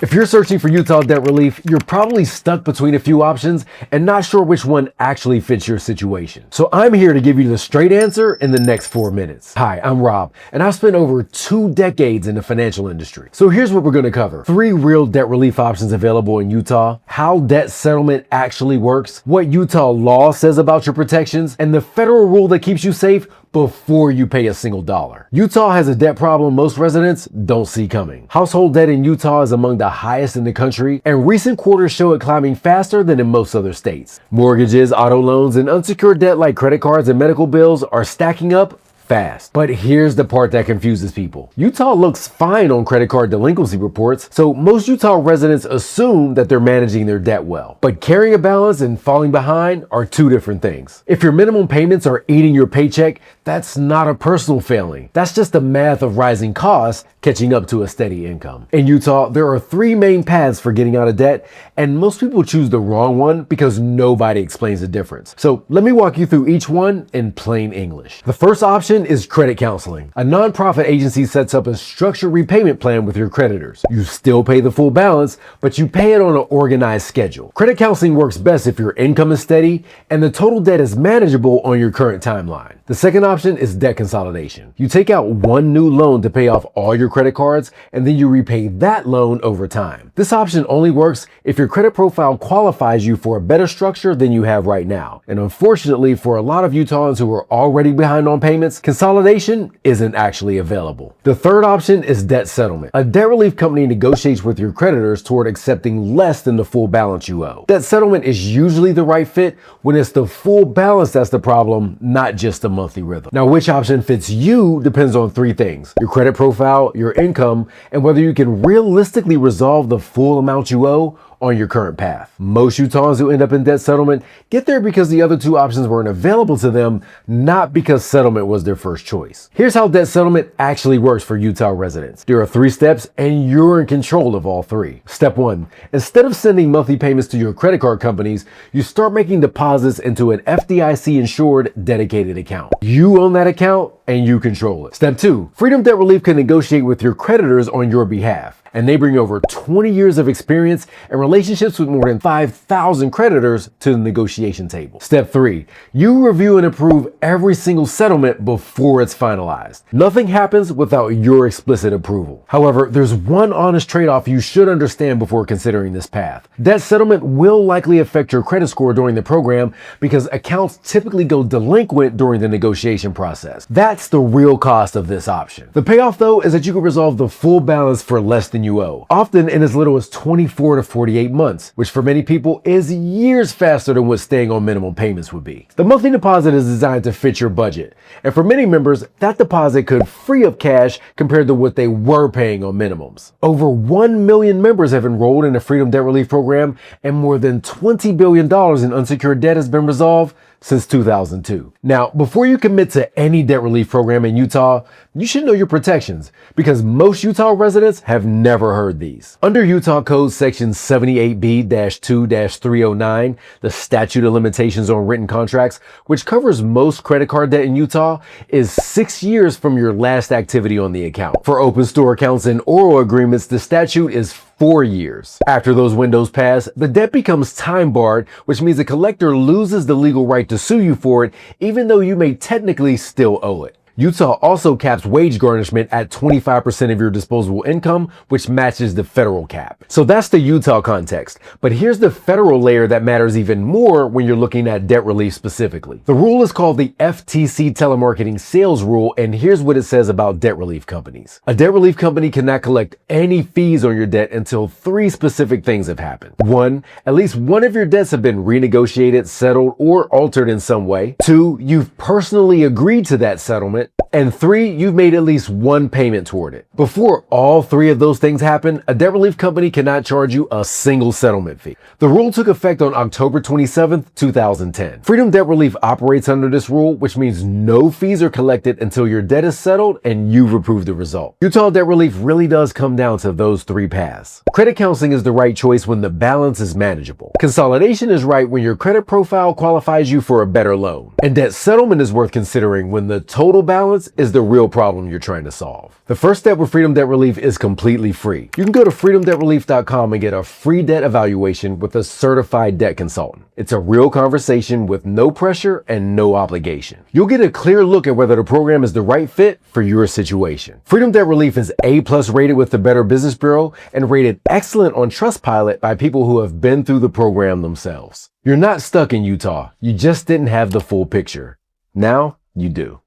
If you're searching for Utah debt relief, you're probably stuck between a few options and not sure which one actually fits your situation. So I'm here to give you the straight answer in the next 4 minutes. Hi, I'm Rob, and I've spent over 2 decades in the financial industry. So here's what we're going to cover. 3 real debt relief options available in Utah, how debt settlement actually works, what Utah law says about your protections, and the federal rule that keeps you safe before you pay a single dollar. Utah has a debt problem most residents don't see coming. Household debt in Utah is among the highest in the country, and recent quarters show it climbing faster than in most other states. Mortgages, auto loans, and unsecured debt like credit cards and medical bills are stacking up fast. But here's the part that confuses people. Utah looks fine on credit card delinquency reports, so most Utah residents assume that they're managing their debt well. But carrying a balance and falling behind are 2 different things. If your minimum payments are eating your paycheck, that's not a personal failing. That's just the math of rising costs catching up to a steady income. In Utah, there are 3 main paths for getting out of debt, and most people choose the wrong one because nobody explains the difference. So let me walk you through each one in plain English. The first option is credit counseling. A nonprofit agency sets up a structured repayment plan with your creditors. You still pay the full balance, but you pay it on an organized schedule. Credit counseling works best if your income is steady and the total debt is manageable on your current timeline. The second option is debt consolidation. You take out one new loan to pay off all your credit cards, and then you repay that loan over time. This option only works if your credit profile qualifies you for a better structure than you have right now. And unfortunately, for a lot of Utahns who are already behind on payments, consolidation isn't actually available. The third option is debt settlement. A debt relief company negotiates with your creditors toward accepting less than the full balance you owe. Debt settlement is usually the right fit when it's the full balance that's the problem, not just the monthly rhythm. Now, which option fits you depends on 3 things: your credit profile, your income, and whether you can realistically resolve the full amount you owe on your current path. Most Utahns who end up in debt settlement get there because the other 2 options weren't available to them, not because settlement was their first choice. Here's how debt settlement actually works for Utah residents. There are 3 steps, and you're in control of all 3. Step 1, instead of sending monthly payments to your credit card companies, you start making deposits into an FDIC insured dedicated account. You own that account and you control it. Step 2, Freedom Debt Relief can negotiate with your creditors on your behalf, and they bring over 20 years of experience and relationships with more than 5,000 creditors to the negotiation table. Step 3, you review and approve every single settlement before it's finalized. Nothing happens without your explicit approval. However, there's one honest trade-off you should understand before considering this path. Debt settlement will likely affect your credit score during the program because accounts typically go delinquent during the negotiation process. That's the real cost of this option. The payoff, though, is that you can resolve the full balance for less than you owe, often in as little as 24 to 48 months, which for many people is years faster than what staying on minimum payments would be. The monthly deposit is designed to fit your budget, and for many members, that deposit could free up cash compared to what they were paying on minimums. Over 1 million members have enrolled in the Freedom Debt Relief Program, and more than $20 billion in unsecured debt has been resolved since 2002. Now, before you commit to any debt relief program in Utah, you should know your protections, because most Utah residents have never heard these. Under Utah Code Section 78B-2-309, the statute of limitations on written contracts, which covers most credit card debt in Utah, is 6 years from your last activity on the account. For open store accounts and oral agreements, the statute is 4 years. After those windows pass, the debt becomes time barred, which means the collector loses the legal right to sue you for it, even though you may technically still owe it. Utah also caps wage garnishment at 25% of your disposable income, which matches the federal cap. So that's the Utah context. But here's the federal layer that matters even more when you're looking at debt relief specifically. The rule is called the FTC telemarketing sales rule, and here's what it says about debt relief companies. A debt relief company cannot collect any fees on your debt until 3 specific things have happened. 1, at least one of your debts have been renegotiated, settled, or altered in some way. 2, you've personally agreed to that settlement. And 3, you've made at least 1 payment toward it. Before all 3 of those things happen, a debt relief company cannot charge you a single settlement fee. The rule took effect on October 27th, 2010. Freedom Debt Relief operates under this rule, which means no fees are collected until your debt is settled and you've approved the result. Utah Debt Relief really does come down to those 3 paths. Credit counseling is the right choice when the balance is manageable. Consolidation is right when your credit profile qualifies you for a better loan. And debt settlement is worth considering when the total balance allowance is the real problem you're trying to solve. The first step with Freedom Debt Relief is completely free. You can go to freedomdebtrelief.com and get a free debt evaluation with a certified debt consultant. It's a real conversation with no pressure and no obligation. You'll get a clear look at whether the program is the right fit for your situation. Freedom Debt Relief is A+ rated with the Better Business Bureau and rated excellent on Trustpilot by people who have been through the program themselves. You're not stuck in Utah. You just didn't have the full picture. Now you do.